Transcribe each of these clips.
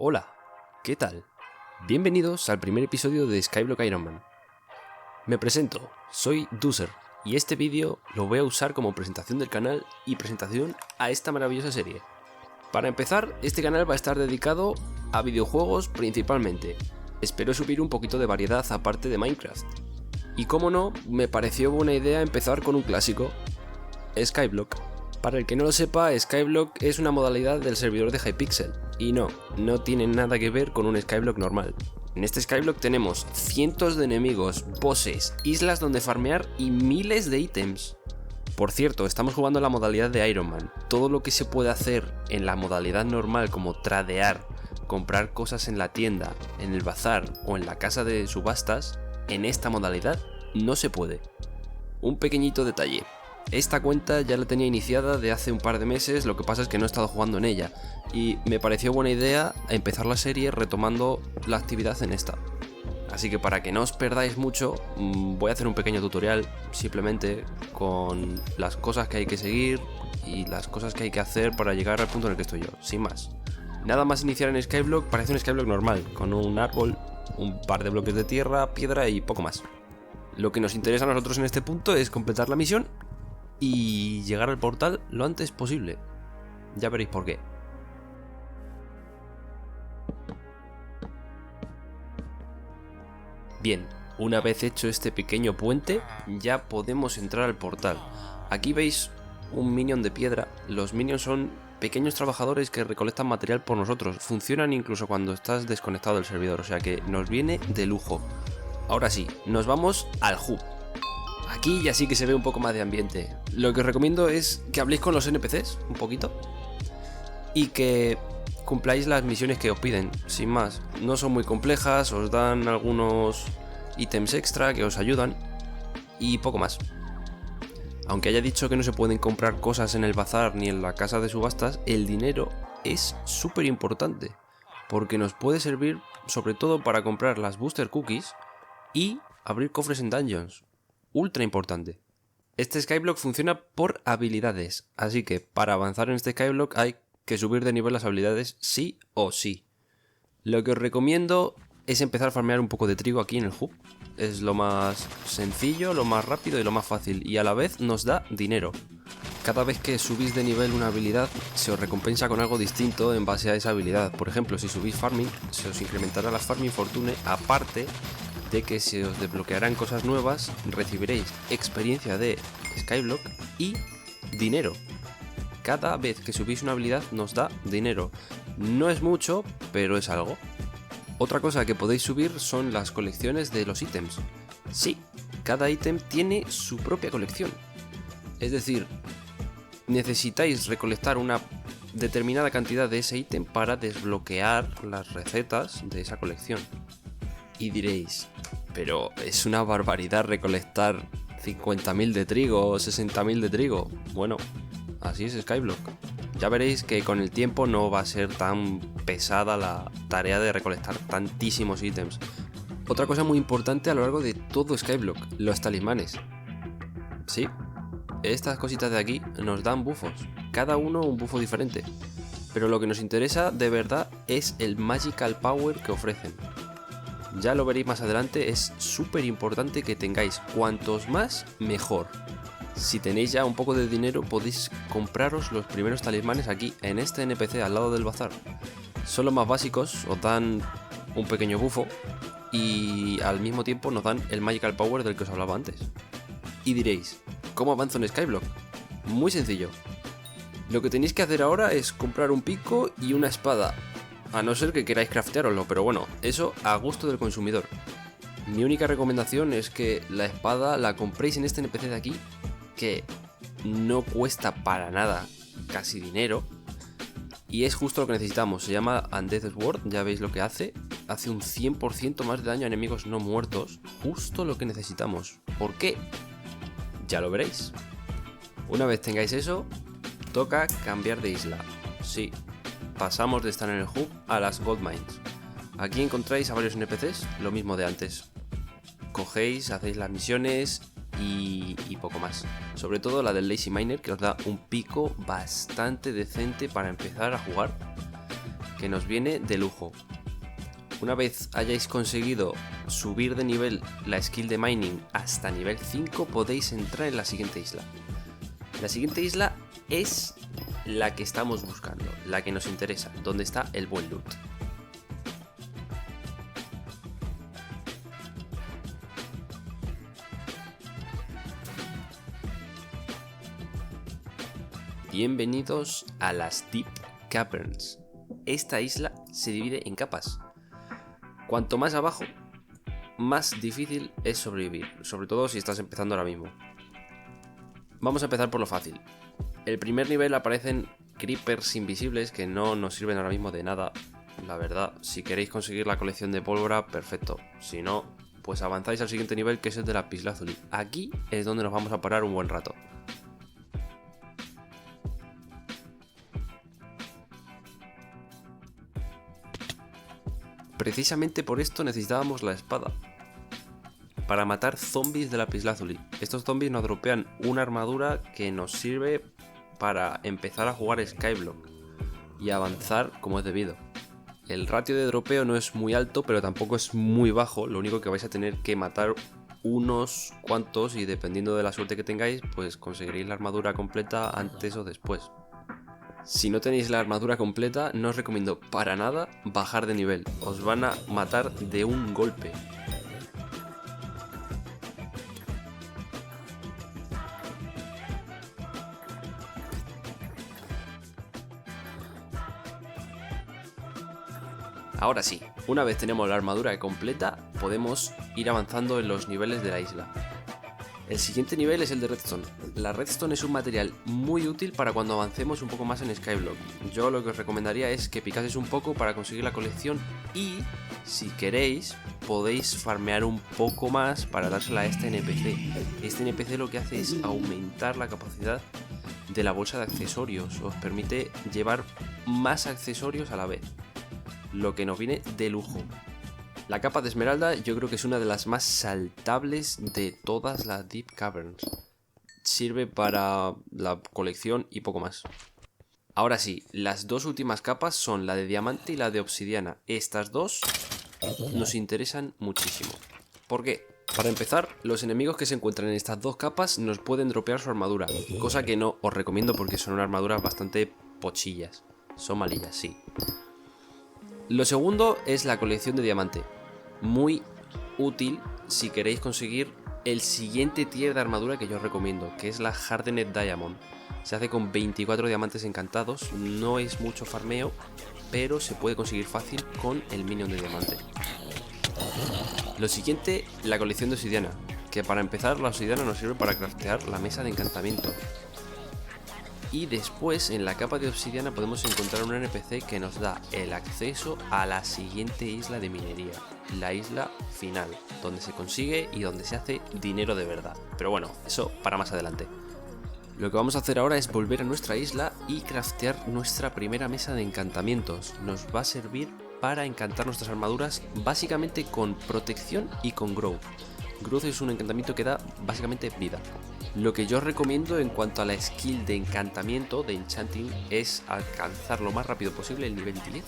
Hola, ¿qué tal? Bienvenidos al primer episodio de Skyblock Iron Man. Me presento, soy Duser y este vídeo lo voy a usar como presentación del canal y presentación a esta maravillosa serie. Para empezar, este canal va a estar dedicado a videojuegos principalmente. Espero subir un poquito de variedad aparte de Minecraft. Y como no, me pareció buena idea empezar con un clásico, Skyblock. Para el que no lo sepa, Skyblock es una modalidad del servidor de Hypixel. Y no tiene nada que ver con un Skyblock normal. En este Skyblock tenemos cientos de enemigos, bosses, islas donde farmear y miles de ítems. Por cierto, estamos jugando en la modalidad de Iron Man. Todo lo que se puede hacer en la modalidad normal, como tradear, comprar cosas en la tienda, en el bazar o en la casa de subastas, en esta modalidad no se puede. Un pequeñito detalle. Esta cuenta ya la tenía iniciada de hace un par de meses, lo que pasa es que no he estado jugando en ella y me pareció buena idea empezar la serie retomando la actividad en esta. Así que para que no os perdáis mucho, voy a hacer un pequeño tutorial simplemente con las cosas que hay que seguir y las cosas que hay que hacer para llegar al punto en el que estoy yo, sin más. Nada más iniciar en Skyblock parece un Skyblock normal, con un árbol, un par de bloques de tierra, piedra y poco más. Lo que nos interesa a nosotros en este punto es completar la misión y llegar al portal lo antes posible. Ya veréis por qué. Bien, una vez hecho este pequeño puente, ya podemos entrar al portal. Aquí veis un minion de piedra. Los minions son pequeños trabajadores que recolectan material por nosotros. Funcionan incluso cuando estás desconectado del servidor, o sea que nos viene de lujo. Ahora sí, nos vamos al hub. Aquí ya sí que se ve un poco más de ambiente. Lo que os recomiendo es que habléis con los NPCs un poquito y que cumpláis las misiones que os piden, sin más. No son muy complejas, os dan algunos ítems extra que os ayudan y poco más. Aunque haya dicho que no se pueden comprar cosas en el bazar ni en la casa de subastas, el dinero es súper importante porque nos puede servir sobre todo para comprar las booster cookies y abrir cofres en dungeons. Ultra importante. Este Skyblock funciona por habilidades, así que para avanzar en este Skyblock hay que subir de nivel las habilidades sí o sí. Lo que os recomiendo es empezar a farmear un poco de trigo aquí en el hub. Es lo más sencillo, lo más rápido y lo más fácil, y a la vez nos da dinero. Cada vez que subís de nivel una habilidad se os recompensa con algo distinto en base a esa habilidad. Por ejemplo, si subís farming, se os incrementará la farming fortune, aparte de que se os desbloquearán cosas nuevas, recibiréis experiencia de Skyblock y dinero. Cada vez que subís una habilidad nos da dinero. No es mucho, pero es algo. Otra cosa que podéis subir son las colecciones de los ítems. Sí, cada ítem tiene su propia colección. Es decir, necesitáis recolectar una determinada cantidad de ese ítem para desbloquear las recetas de esa colección. Y diréis, pero es una barbaridad recolectar 50.000 de trigo o 60.000 de trigo. Bueno, así es Skyblock. Ya veréis que con el tiempo no va a ser tan pesada la tarea de recolectar tantísimos ítems. Otra cosa muy importante a lo largo de todo Skyblock, los talismanes. Sí, estas cositas de aquí nos dan bufos, cada uno un bufo diferente. Pero lo que nos interesa de verdad es el Magical Power que ofrecen. Ya lo veréis más adelante, es súper importante que tengáis cuantos más mejor. Si tenéis ya un poco de dinero podéis compraros los primeros talismanes aquí en este NPC al lado del bazar. Son los más básicos, os dan un pequeño bufo y al mismo tiempo nos dan el Magical Power del que os hablaba antes. Y diréis, ¿cómo avanzo en Skyblock? Muy sencillo. Lo que tenéis que hacer ahora es comprar un pico y una espada. A no ser que queráis craftearoslo, pero bueno, eso a gusto del consumidor. Mi única recomendación es que la espada la compréis en este NPC de aquí, que no cuesta para nada casi dinero, y es justo lo que necesitamos. Se llama Undead Sword, ya veis lo que hace. Hace un 100% más de daño a enemigos no muertos, justo lo que necesitamos. ¿Por qué? Ya lo veréis. Una vez tengáis eso, toca cambiar de isla. Sí. Pasamos de estar en el hub a las Gold Mines. Aquí encontráis a varios NPCs, lo mismo de antes. Cogéis, hacéis las misiones y poco más. Sobre todo la del Lazy Miner, que os da un pico bastante decente para empezar a jugar. que nos viene de lujo. Una vez hayáis conseguido subir de nivel la skill de mining hasta nivel 5, podéis entrar en la siguiente isla. La siguiente isla es la que estamos buscando, la que nos interesa, donde está el buen loot. Bienvenidos a las Deep Caverns. Esta isla se divide en capas. Cuanto más abajo, más difícil es sobrevivir, sobre todo si estás empezando ahora mismo. Vamos a empezar por lo fácil. El primer nivel aparecen creepers invisibles que no nos sirven ahora mismo de nada. La verdad, si queréis conseguir la colección de pólvora, perfecto. Si no, pues avanzáis al siguiente nivel, que es el de lapislázuli. Aquí es donde nos vamos a parar un buen rato. Precisamente por esto necesitábamos la espada, para matar zombies de lapislázuli. Estos zombies nos dropean una armadura que nos sirve para empezar a jugar Skyblock y avanzar como es debido. El ratio de dropeo no es muy alto, pero tampoco es muy bajo, lo único que vais a tener que matar unos cuantos y dependiendo de la suerte que tengáis, pues conseguiréis la armadura completa antes o después. Si no tenéis la armadura completa, no os recomiendo para nada bajar de nivel, os van a matar de un golpe. Ahora sí, una vez tenemos la armadura completa, podemos ir avanzando en los niveles de la isla. El siguiente nivel es el de redstone. La redstone es un material muy útil para cuando avancemos un poco más en Skyblock. Yo lo que os recomendaría es que picaseis un poco para conseguir la colección y, si queréis, podéis farmear un poco más para dársela a este NPC. Este NPC lo que hace es aumentar la capacidad de la bolsa de accesorios. Os permite llevar más accesorios a la vez, lo que nos viene de lujo. La capa de esmeralda yo creo que es una de las más saltables de todas las Deep Caverns. Sirve para la colección y poco más. Ahora sí, las dos últimas capas son la de diamante y la de obsidiana. Estas dos nos interesan muchísimo. ¿Por qué? Para empezar, los enemigos que se encuentran en estas dos capas nos pueden dropear su armadura, cosa que no os recomiendo porque son armaduras bastante pochillas. Son malillas, sí. Lo segundo es la colección de diamante. Muy útil si queréis conseguir el siguiente tier de armadura que yo os recomiendo, que es la Hardened Diamond. Se hace con 24 diamantes encantados, no es mucho farmeo, pero se puede conseguir fácil con el minion de diamante. Lo siguiente, la colección de obsidiana, que para empezar la obsidiana nos sirve para craftear la mesa de encantamiento. Y después en la capa de obsidiana podemos encontrar un NPC que nos da el acceso a la siguiente isla de minería, la isla final, donde se consigue y donde se hace dinero de verdad. Pero bueno, eso para más adelante. Lo que vamos a hacer ahora es volver a nuestra isla y craftear nuestra primera mesa de encantamientos. Nos va a servir para encantar nuestras armaduras básicamente con protección y con growth. Growth es un encantamiento que da básicamente vida. Lo que yo os recomiendo en cuanto a la skill de encantamiento, de enchanting, es alcanzar lo más rápido posible el nivel 10,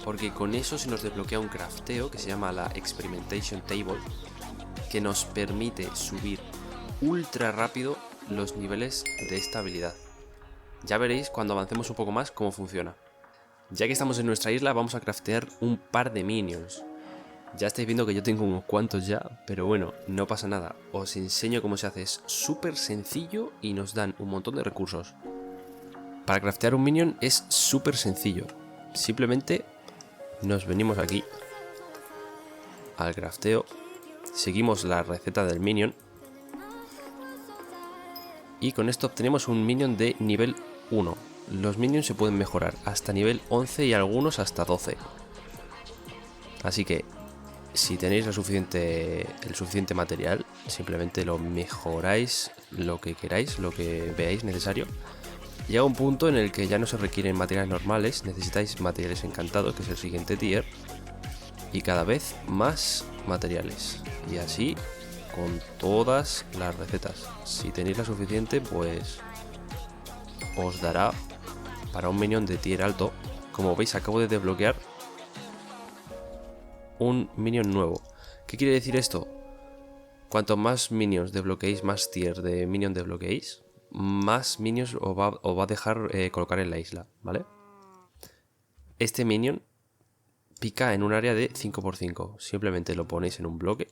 porque con eso se nos desbloquea un crafteo que se llama la Experimentation Table, que nos permite subir ultra rápido los niveles de esta habilidad. Ya veréis cuando avancemos un poco más cómo funciona. Ya que estamos en nuestra isla, vamos a craftear un par de minions. Ya estáis viendo que yo tengo unos cuantos ya, pero bueno, no pasa nada. Os enseño cómo se hace, es súper sencillo y nos dan un montón de recursos. Para craftear un minion es súper sencillo. Simplemente nos venimos aquí al crafteo, seguimos la receta del minion y con esto obtenemos un minion de nivel 1. Los minions se pueden mejorar hasta nivel 11 y algunos hasta 12. Así que si tenéis el suficiente material, simplemente lo mejoráis lo que queráis, lo que veáis necesario. Llega un punto en el que ya no se requieren materiales normales, necesitáis materiales encantados, que es el siguiente tier, y cada vez más materiales. Y así con todas las recetas. Si tenéis la suficiente, pues os dará para un minion de tier alto como veis acabo de desbloquear un minion nuevo. ¿Qué quiere decir esto? Cuanto más minions desbloqueéis, más tier de minion desbloqueéis, más minions os va a dejar colocar en la isla, ¿vale? Este minion pica en un área de 5×5. Simplemente lo ponéis en un bloque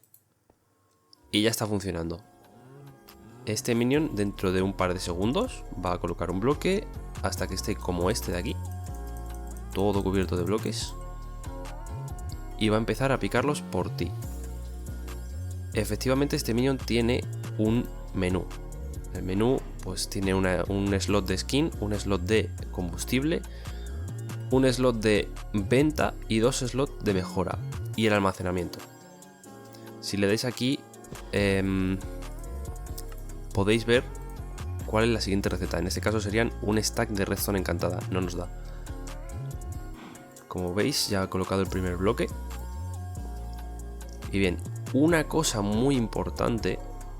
y ya está funcionando. Este minion dentro de un par de segundos va a colocar un bloque hasta que esté como este de aquí, todo cubierto de bloques, y va a empezar a picarlos por ti. Efectivamente este minion tiene un menú. El menú pues tiene un slot de skin, un slot de combustible, un slot de venta y 2 slots de mejora y el almacenamiento. Si le dais aquí podéis ver cuál es la siguiente receta. En este caso serían un stack de redstone encantada, no nos da. Como veis ya he colocado el primer bloque. Y bien, una cosa muy importante,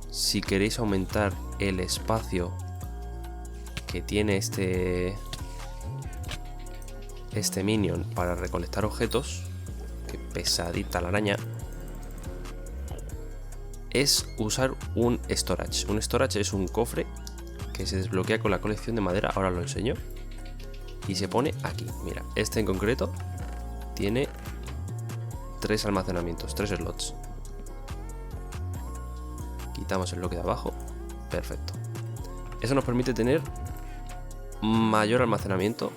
si queréis aumentar el espacio que tiene este minion para recolectar objetos, que pesadita la araña, es usar un storage. Un storage es un cofre que se desbloquea con la colección de madera, ahora lo enseño, y se pone aquí. Mira, este en concreto tiene 3 almacenamientos, 3 slots. Quitamos el bloque de abajo, perfecto. Eso nos permite tener mayor almacenamiento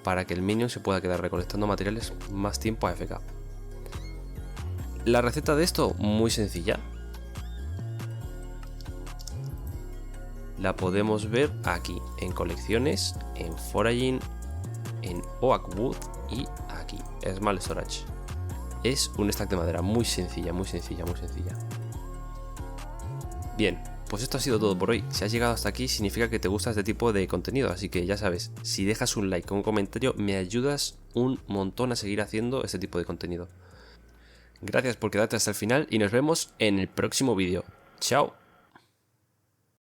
para que el minion se pueda quedar recolectando materiales más tiempo AFK. La receta de esto, muy sencilla. La podemos ver aquí, en colecciones, en foraging, en Oakwood y aquí, Small Storage. Es un stack de madera, muy sencilla, muy sencilla, muy sencilla. Bien, pues esto ha sido todo por hoy. Si has llegado hasta aquí significa que te gusta este tipo de contenido, así que ya sabes, si dejas un like o un comentario me ayudas un montón a seguir haciendo este tipo de contenido. Gracias por quedarte hasta el final y nos vemos en el próximo vídeo. ¡Chao!